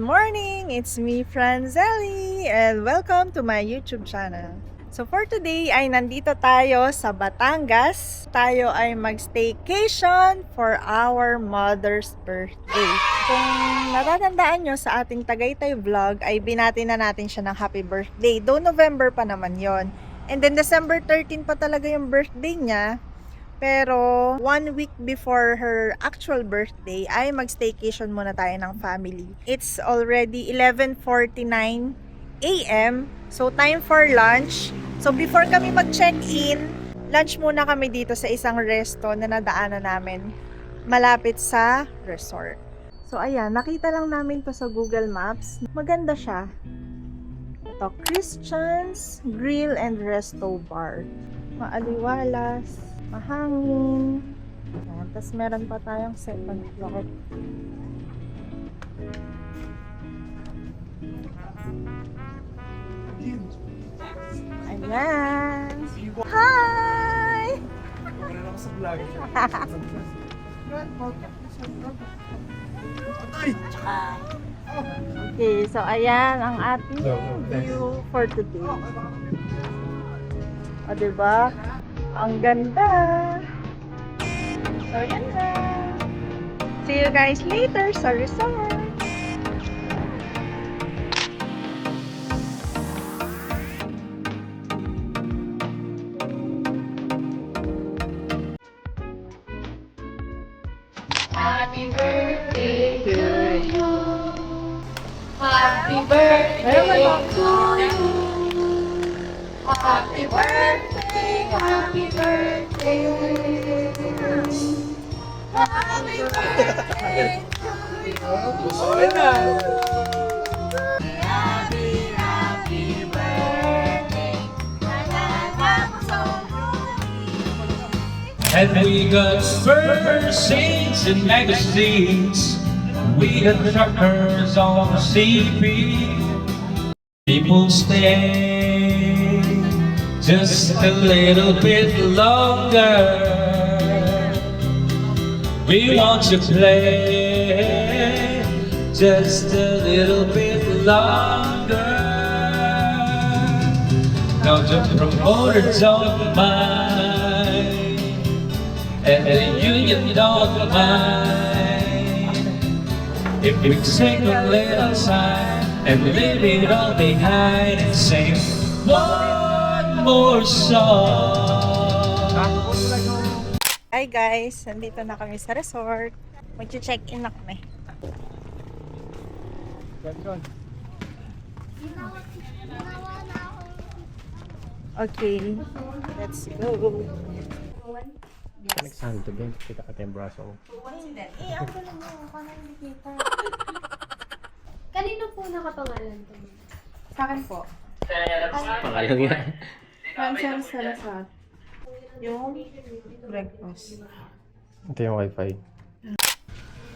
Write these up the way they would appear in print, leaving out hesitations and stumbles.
morning! It's me, Franzelli, and welcome to my YouTube channel. So for today ay nandito tayo sa Batangas. Tayo ay mag-staycation for our mother's birthday. Kung natatandaan nyo sa ating Tagaytay vlog, ay binati na natin siya ng happy birthday. Though November pa naman yon. And then December 13 pa talaga yung birthday niya. Pero 1 week before her actual birthday ay mag-staycation muna tayo ng family. It's already 11:49 AM. So time for lunch. So before kami mag-check-in, lunch muna kami dito sa isang resto na nadaanan namin malapit sa resort. So ayan, nakita lang namin to sa Google Maps. Maganda siya. Ito, Christian's Grill and Resto Bar. Maaliwalas, mahangin. Ayan, tapos meron pa tayong second floor. Ayan! Hi! Okay, so ayan ang ating view for today. O, diba? Ang ganda! So, yan na! See you guys later sa resort! Happy birthday to you. Happy birthday to you. Happy birthday, happy birthday. Happy birthday to you. Happy birthday. And we got first seats in magazines. We got truckers on the CP. People stay just a little bit longer. We want to play just a little bit longer. Now the promoter don't mind, and the union don't mind if we take a little time and leave it all behind and sing one more song. Hi guys! Nandito na kami sa resort. Mag-check-in na kami. Okay, let's go. Nagsanto din, kita ka tayong braso. Hindi. Ang galing mo. Paano hindi kita? Kanino po nakapangalan to? Sa akin po. Pangalan nga. Francel Salazar. Yung breakfast. Ito yung wifi.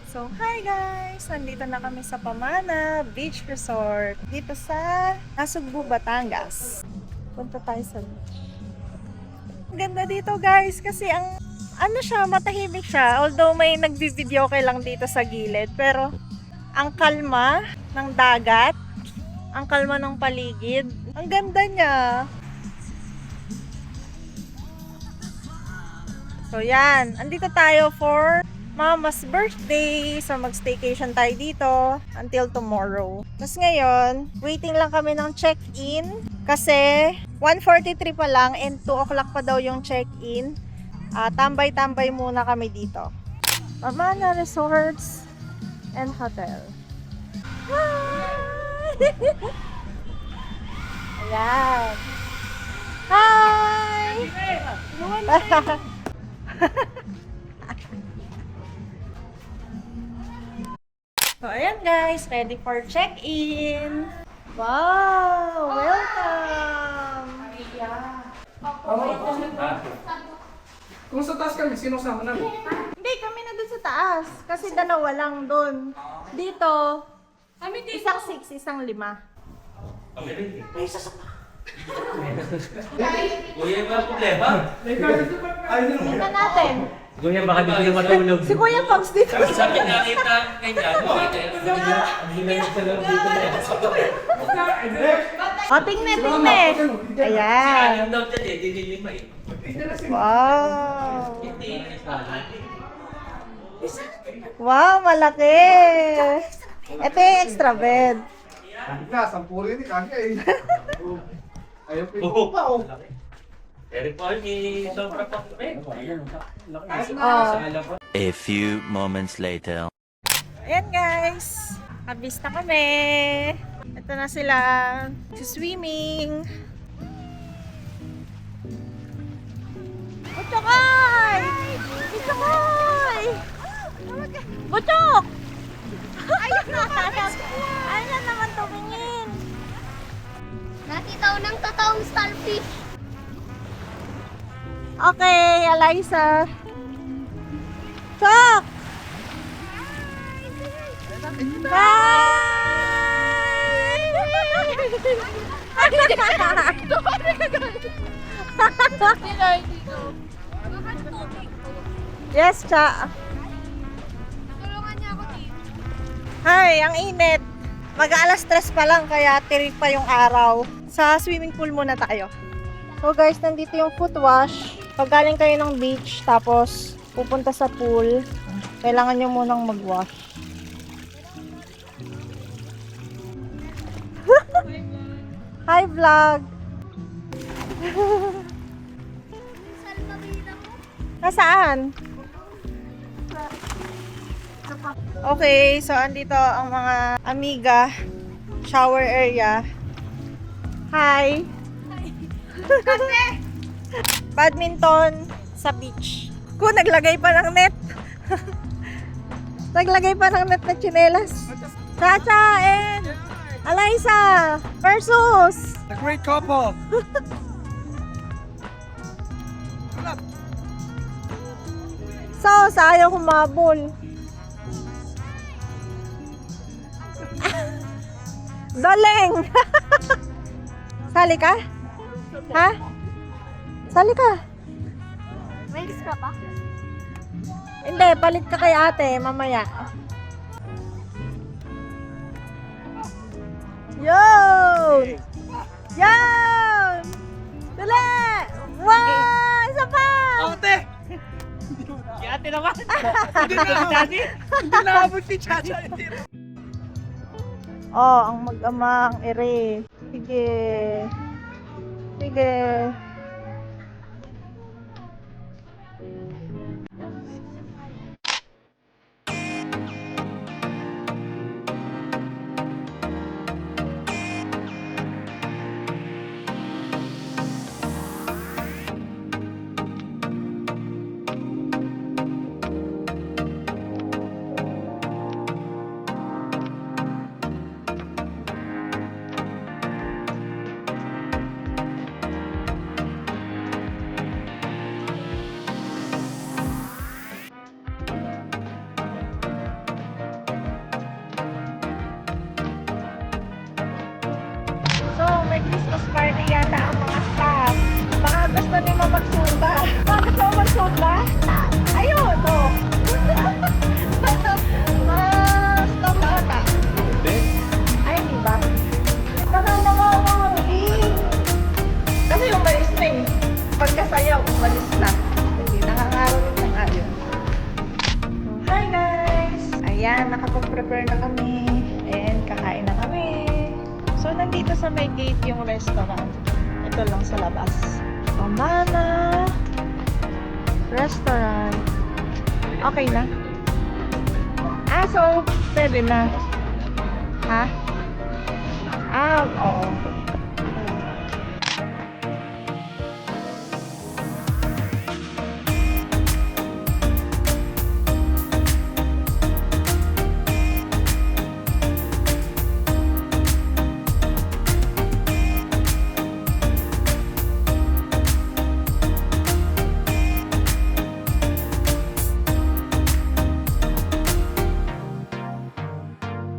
So, hi guys! Nandito na kami sa Pamana Beach Resort. Dito sa Nasugbu, Batangas. Punta tayo sa beach. Ang ganda dito guys kasi ang ano siya, matahimik siya. Although may nagbibideo kay lang dito sa gilid. Pero ang kalma ng dagat, ang kalma ng paligid, ang ganda niya. So yan, andito tayo for Mama's birthday. So mag-staycation tayo dito until tomorrow. Tapos ngayon, waiting lang kami ng check-in kasi 1:43 pa lang and 2 o'clock pa daw yung check-in. Tambay-tambay muna kami dito. Pamana Resorts and Hotel. Hi! Ayan. Hi! So, ayan guys, ready for check-in. Wow! Welcome! Kung sa taas kami, sino sama namin? Hindi, kami na dun sa taas. Kasi dalawa lang dun. Dito, isang 6, isang 5. Kuya, yung problema? Tingnan natin. Kuya, baka di ko na matulog. Si Kuya Pops dito. Sabi nakita kanya, O, tingnan. Ayan. Ayaw daw dyan eh, dililima eh. Wow. Wow, malaki. Ito yung extra bed. Na, 10 rin eh, kanya eh. Ayaw Oo. pa oh. Pero po, sobra pa. Oh. A few moments later. Ayan guys. Habis na kami. Ito na sila. Swimming. Butchokay! Butchokay! Butchok! Ayun na naman tumingin. Nakita ko ng totoong starfish. Okay, Eliza. Chok! Yes, Cha. Tulungan niya ako dito. Hi, ang init. Mag-alas 3 pa lang kaya tirik pa yung araw. Sa swimming pool muna tayo. So guys, nandito yung foot wash. Pag galing kayo ng beach, tapos pupunta sa pool, kailangan nyo munang mag-wash. Hi vlog! Salbabida mo. Nasaan? Okay, so andito ang mga amiga shower area. Hi! Badminton sa beach. Kung naglagay pa ng net. Naglagay pa ng net na tsinelas. Chacha and Eliza versus The great couple. So, ayaw humabol. Doleng! Sali ka? Ha? Sali ka? May extra pa? Hindi, palit ka kay ate, mamaya. Yun! Yun! Dali! Wow! Isa pa! Ate! Si ate naman. Hindi naabot ni Chacha. Oh, ang mag-ama, ang ere. Sige. Sige. So, may Christmas party yata ang mga staff. Baka gusto niyo magsumba. Baka gusto mo magsumba? Ayun, to. Stop na ata. Ay, di ba? Baka nangangaling. Kasi umalis na eh. Pagkasayaw, umalis na. Hindi, nangangaroon ng ayun. Hi guys! Ayan, nakapag-prepare na kami. And kakain na kami. So, nandito sa may gate yung restaurant. Ito lang sa labas. Pamana Restaurant. Okay na? Ah, so, pwede na. Ha? Ah, oo.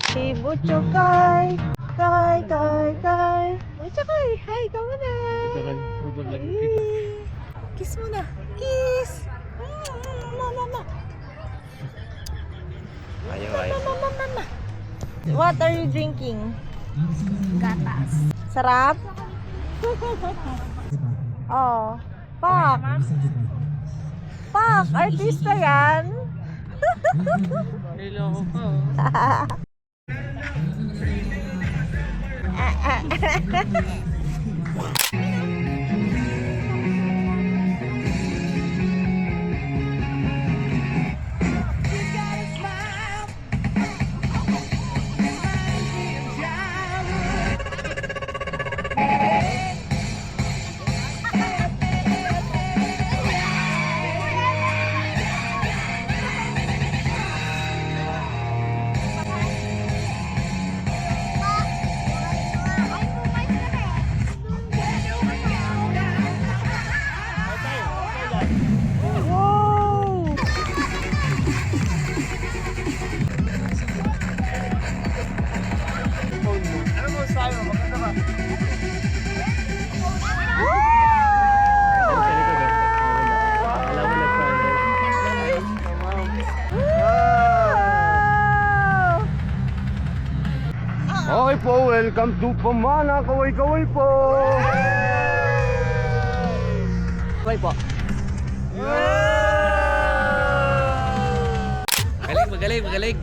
Si Butcho Kai, Kai, Kai, Kai. Butcho Kai, hi, come on na. Kiss mo na. Kiss. mama. Ayaw, ayaw. Mama. What are you drinking? Gatas. Sarap? Oh. Pak. Pak, artista yan. Niloko ko. Wow! Okay po, welcome to Pamana. Kaway-kaway po. Kaway po. Magaling. Magaling.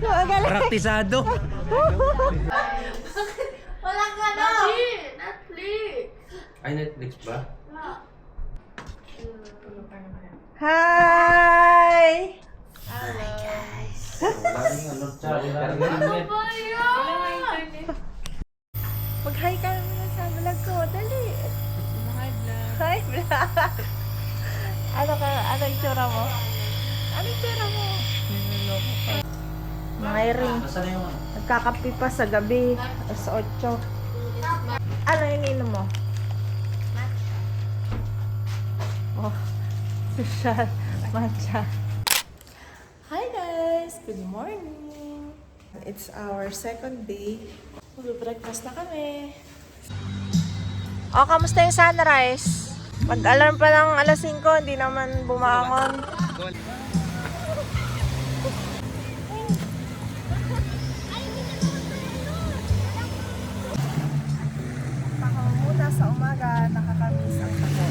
Praktisado. Walang gano'n. Netflix. Ay, Netflix ba? Hi! Ano ba yan? Mag-hi ka naman sa vlog ko. Dali. Hi, vlog. Ano itsura mo? Ano itsura mo? Mayroon. Nagkakapi pa sa gabi. Alas 8. Ano ininom mo? Oh, social matcha. Hi guys! Good morning! It's our second day. Mag-breakfast na kami. Oh, kamusta yung sunrise? Mag-alarm pa ng alas 5, hindi naman bumangon. Tako muna sa umaga, nakakamiss ang tako.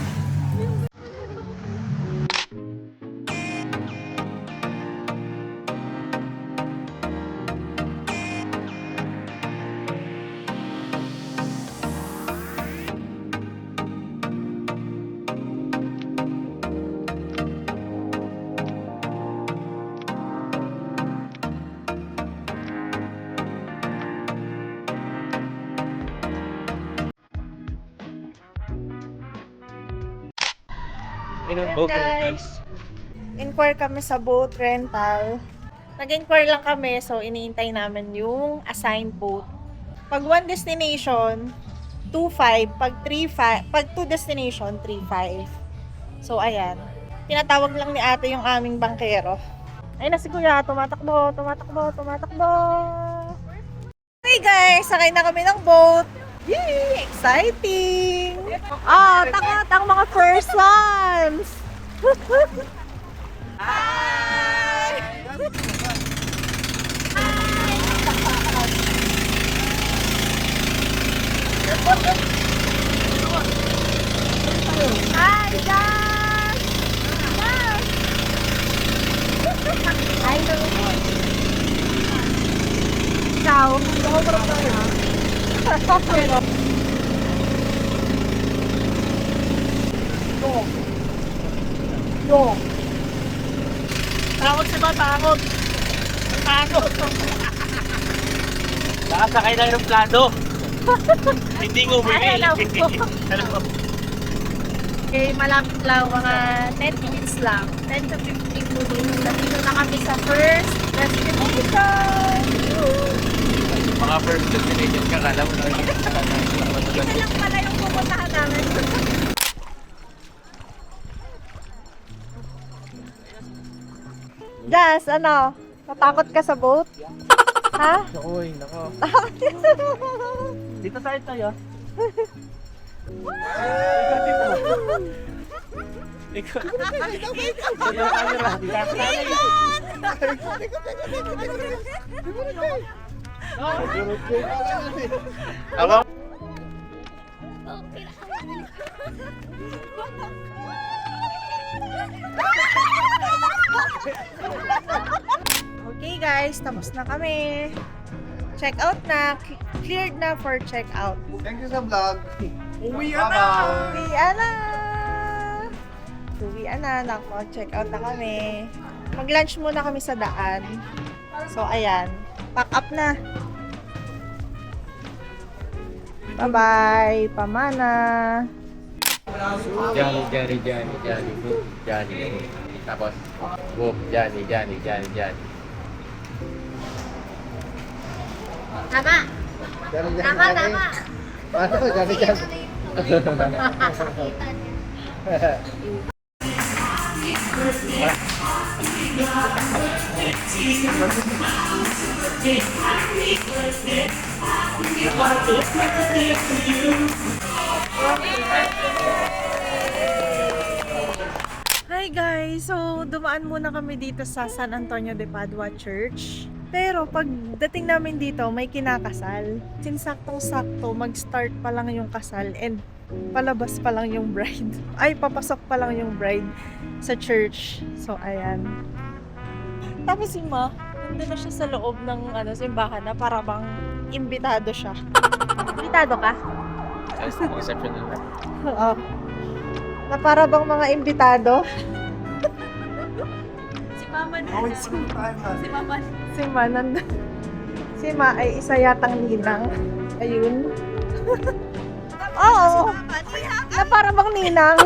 Ayan guys, inquire kami sa boat rental. Nag-inquire lang kami, so iniintay namin yung assigned boat. Pag one destination, 2.5. Pag two destination, 3.5. So ayan, tinatawag lang ni ate yung aming bangkero. Ayun na si kuya, tumatakbo. Hey guys, sakay na kami ng boat. Yay! Exciting! Takot ang mga first ones! Hi! Hi guys! Hi Ciao! Yo. Takot si ba? Takot. Nakasakay na yung plano. Hindi ngumili. Okay, malapit lang, mga 10 minutes lang. 10 to 15 minutes. Nandito na kami sa first destination. Mga first destination ka, kala mo na Ito lang pala yung pupuntahan namin. Jazz, ano? Natakot ka sa boat? Ha? Uy, nako. Dito tayo. Ako? Okay guys, tapos na kami. Check out na. Cleared na for check out. Thank you sa vlog. Uwian na! Uwian na! Uwian na. Check out na kami. Mag-lunch muna kami sa daan. So, ayan. Pack up na. Bye-bye. Pamana. Johnny. Tapos, whoop, Johnny. Tama. Tama. Ano, Johnny. Hi guys! So, dumaan muna kami dito sa San Antonio de Padua Church. Pero pagdating namin dito, may kinakasal. Sinsaktong-sakto, mag-start pa lang yung kasal and palabas pa lang yung bride. Ay, papasok pa lang yung bride sa church. So, ayan. Tapos si Ma, nandun na siya sa loob ng simbahan na para bang imbitado siya. Imbitado ka? Reception na lang. Oo. Na para bang mga imbitado. Si Mama na. Si Mama. Si Ma, si Ma ay isa yatang ninang. Ayun. Oo. Na para bang ninang.